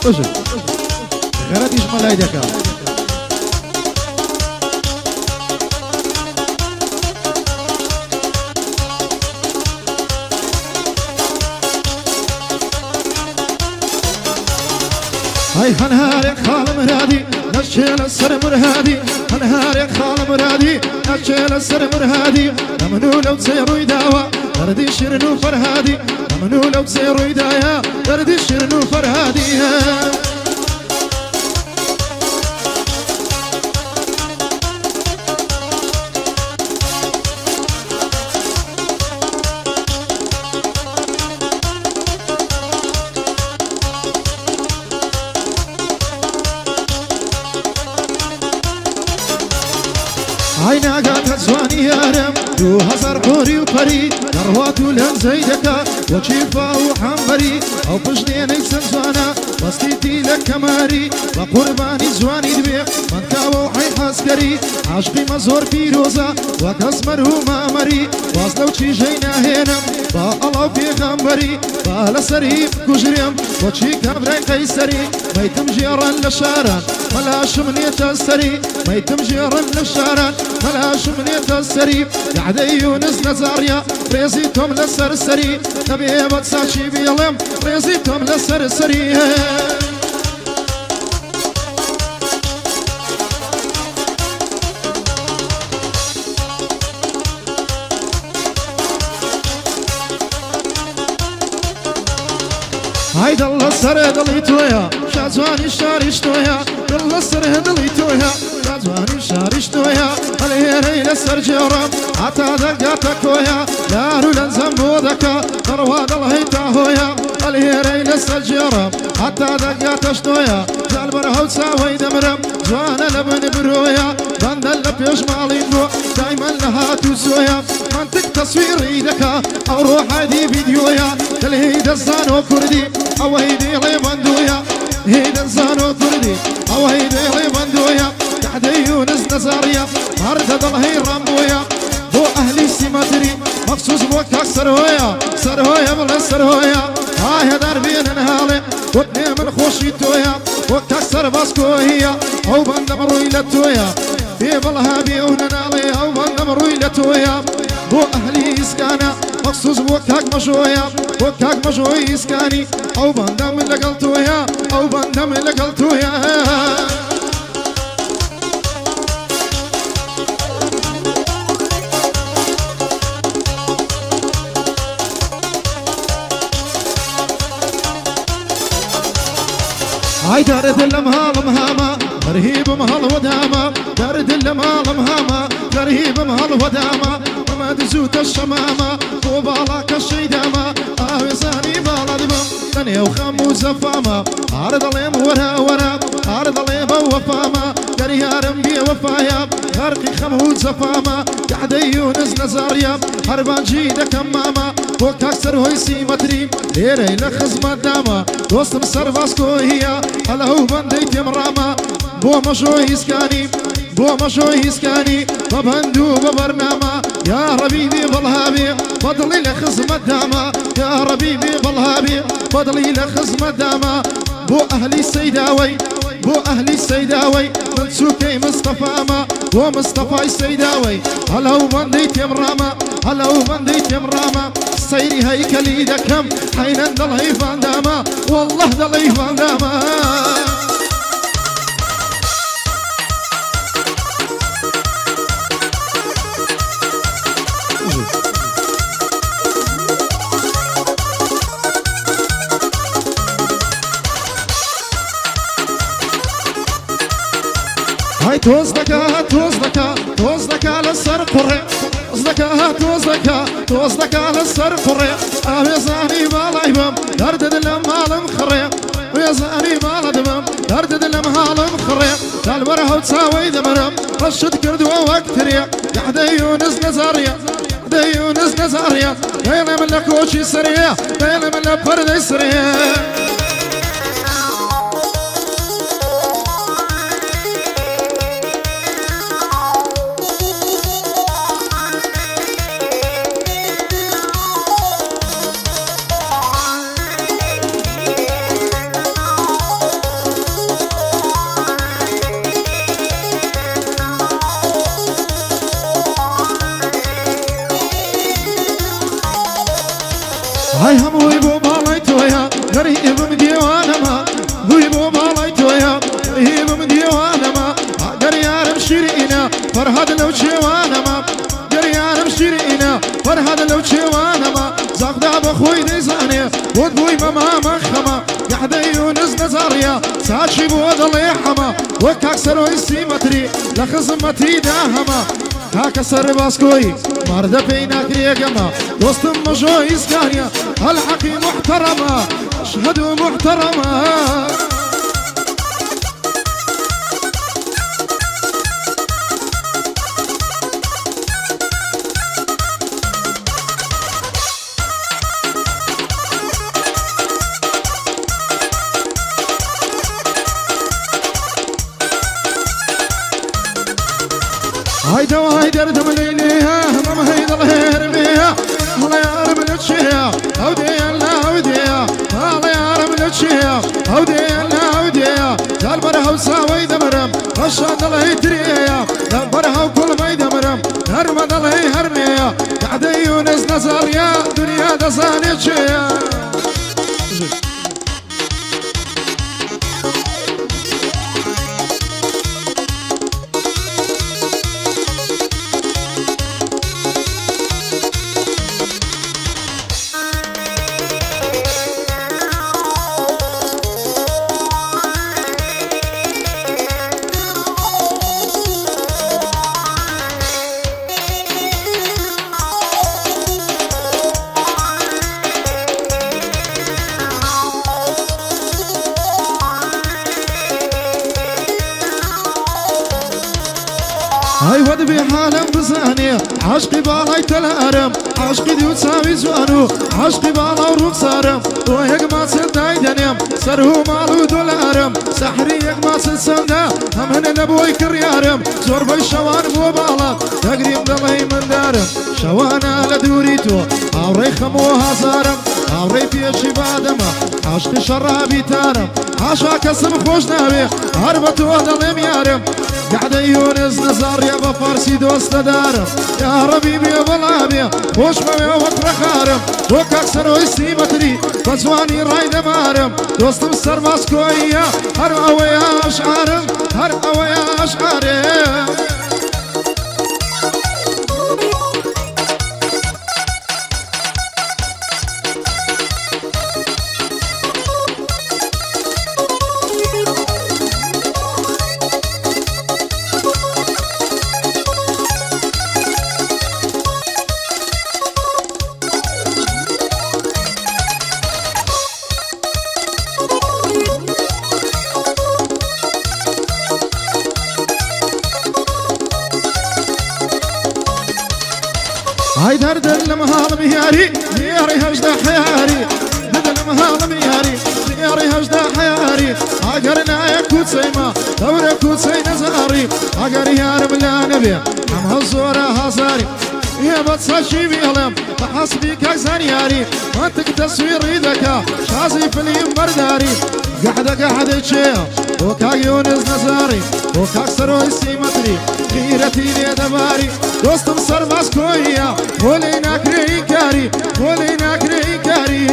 اجل غيرت يجمل هيدك هاي هنهارك خال مرادي نشيل السر مرهادي هنهارك خال مرادي نشيل السر مرهادي نمنو لو تسيروا يداوى دردي شرنو فرهادي نمنو لو تسيروا يدايا دردي شرنو فرهادي عينا قاتت زواني يارم دو هزار قوري وقري نروات ولن زيدك وشيفا وحنبري او بجنين ايسن زوانا بسطيتي لك كماري وقرباني زواني دبي من كاو حي حسكري عشقي مزور في روزا وكسمر وما مري واصلو چي جينا هينم با الله في غنبري با لسري كجريم وشي كبري قيسري ميتم جيران لشاران ملاش منيت السري ميتم جيران لشاران ملاش منيت السري قعدي يونس نزاريا ريزيتهم للسرسري نبي بتساشي بيلم ريزيتهم للسرسري هاي دل السر دليتويا شازواني شاريشتويا دل السر دليتويا شازواني شاريشتويا الهيري لسر جرم حتى دقاتكويا دارو لنزمودك ترواد الهيتا هويا الهيري لسر جرم حتى دقاتشتويا زالبر هوتسا ويدمرم زوانا لبن برويا بندل لبيش مالينو دايما لها توسويا منطق تصوير ايدك او روح هدي فيديويا الهيدا الزانو كردي او هيدي ليبندويا هيدا الزانو كردي او هيدي ليبندويا قعدي يونس نزاريا مارد الله رامبويا بو اهلي سيماتري مخصوص بوكاك سرهويا سرهويا بلا سرهويا هاي دار بين انهالي وطني من خوشي تويا وكاك سر باسكوهيا او بندمروي لتويا في بالهابي وننالي او بندمروي لتويا بو اهلي اسكانا مخصوص بوكاك مشويا وكاك مشوي اسكاني او بندم اللي قلتويا او بندم اللي قلتويا هاي دارد المهال مهاما ترهيب مهال وداما دارد المهال مهاما ترهيب مهال وداما وما دزوت الشمامة وبالاك الشيداما آوزاني بالا دبم دنيا وخم وزفاما عرض ليم ورا ورا عرض ليم وفاما قريارم بي وفايا غرقي خم وزفاما قعدي يونس نزاريا هربان جيدا كماما وكاكسر هويسي متري ليري لخز مداما دوستم سرفاسكو هي هلا هو بنديت مراما بو مشوي اسكاني بو مشوي اسكاني ببندو ببرنامه يا ربيبي بالهابي فضلي لخز مداما يا ربيبي بالهابي فضلي لخز مداما بو اهلي السيداوي بو اهلي السيداوي من سوكي مصطفى ما بو مصطفى السيداوي هلا هو بنديت مراما هلا هو بنديت مراما سيري هيكلي دكم حين ضلي فانداما والله ضلي فانداما هاي توزدكا توزدكا توزدكا للسر قري توزدكا للسر قري يا زاني بالا يبم دردد المال مخري ويا زاني بالا دبم دردد المال مخري دالبره وتساوي دمرم رشد كردو وكتريا قعد يونس نزاريا يونس نزاريا دايما من لكوشي سريع دايما من لبردي سريع هاي هم ويبو بالي تويا غريب من ديوانما ويبو بالي تويا غريب من ديوانما دريار مشيرينا فرهاد لو شوانما دريار مشيرينا فرهاد لو شوانما زغدا بخوي نزاني ودبوي ماما مخما قاعد يونس نزاريا ساشي بود الله حما وكاكسر ويسيمتري لخصمتي داهما هاكسر باسكوي مرد بينك ريقما دوست مجو إسكانيا الحقي محترمة أشهد محترمة هيدا وهيدا ردم ليليها ماما هيدا الله يرميها الله يا رب لتشيها هودي الله هوديها الله يا رب لتشيها هودي الله هوديها قال برها وساوي دمرم رشاد الله يتريها برها وكل ما يدمرم هرمد الله يهرميها قاعد يونس نزاريا دنيا دزاني تشيها هاي ود بحالم بزاني عشقي بالاي تلارم عشقي دي وتساوي زوانو عشقي بالا وروك صارم وهيك ما تصداي دنيم سرهو مالو دولارم سحري هيك ما تنسمنا هم هنا نبوي كريارم زور بي شوان بو بالا تقريم دلي من دارم شوانا لدوريتو عوري خموها صارم عوري بيشي بادما عشقي شرابي تارم عشا كسم خوش ناوي هربتو دلي ميارم قاعد يونس نزار يا بفارسي دوست دارم يا ربيبي يا بلابي وش ما وقت رخارم وكاكسر ويسي متري بزواني راي دمارم دوست مستر ماسكوية هر اويا اشعارم هر اويا اشعارم هاي درد المهال مياري مياري هجدا حياري درد المهال مياري مياري هجدا حياري اقرنا يا كوت سيما دور كوت سي نزاري اقر يا رب لا نبي هم هالزورة هازاري يا بتصشي بيلم بحسبي كاكسان ياري منطق تصوير ذكا شازي فيلم برداري قاعد تشيل وكاك يونس نزاري وكاك سروي سيمتري غيرتي لي دباري دوستم سر ماسكويا ولينا كري كاري ولينا كري كاري